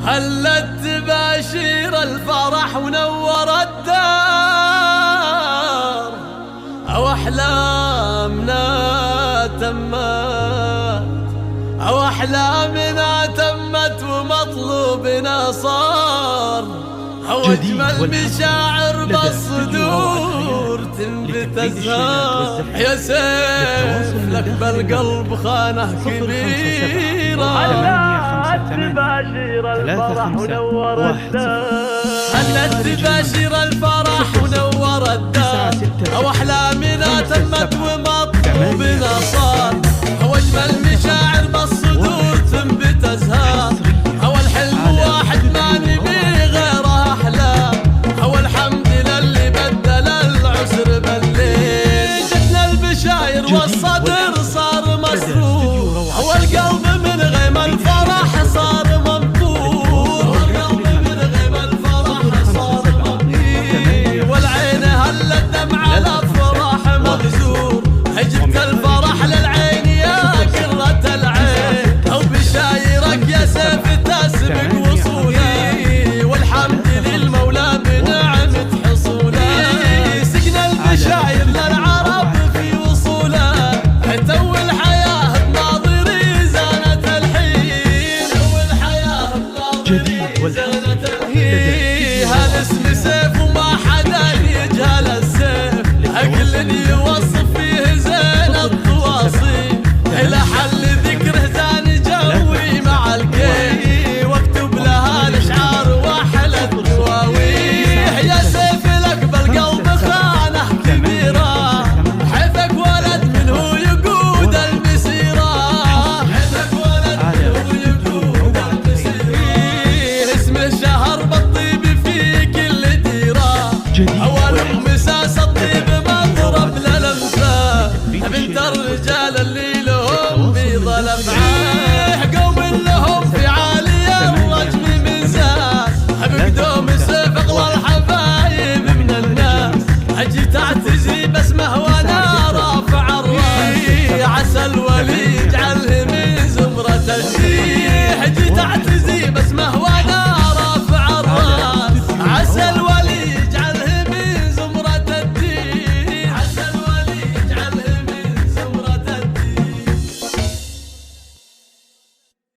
هلت تباشير الفرح ونور الدار، أو أحلامنا تمت، أو أحلامنا تمت ومطلوبنا صار، أو أجمل مشاعر بالصدور تنبت أزهار. يا سيف لك بالقلب خانة كبيرة، هلت تباشير الفرح ونور الدار، هلت تباشير الفرح ونور الدار، أو أحلامنا تمت ومطلوبنا صار، أو أجمل مشاعر بالصدور تنبت أزهار، أو الحلم واحد ما نبي غيره أحلام، أو الحمد للي بدل العسر بالليل. جتنا البشاير والصدر صار مسرور، أو القلب من غيم الفرح صار منطور، والقلب من غيم الفرح صار منطور، والعين هلت دمع الأفراح مغزور. جبت الفرح للعين يا قرة العين، أو بشايرك يا سيف تسبق وصولي، والحمد للمولى بنعمة حصوله. سقنا البشاير للعرب في وصوله، تو الحياة بناظري زانت الحين، تو الحياة بناظري زانت الحين. هالاسم سيف وما حدا يجهل السيف، أكل يوصف فيه زين التواصيل، إلى حل ذكره زان جوي مع الكي، واكتب لها الاشعار واحلى الدواوين. يا سيف لك بالقلب خانه كبيره، حيثك ولد منه يقود المسيره، حيثك ولد منه يقود المسيره. اسمه شهر بالطيب في كل ديره، اول مساس الطيب مضرب للمساه، بنت الرجال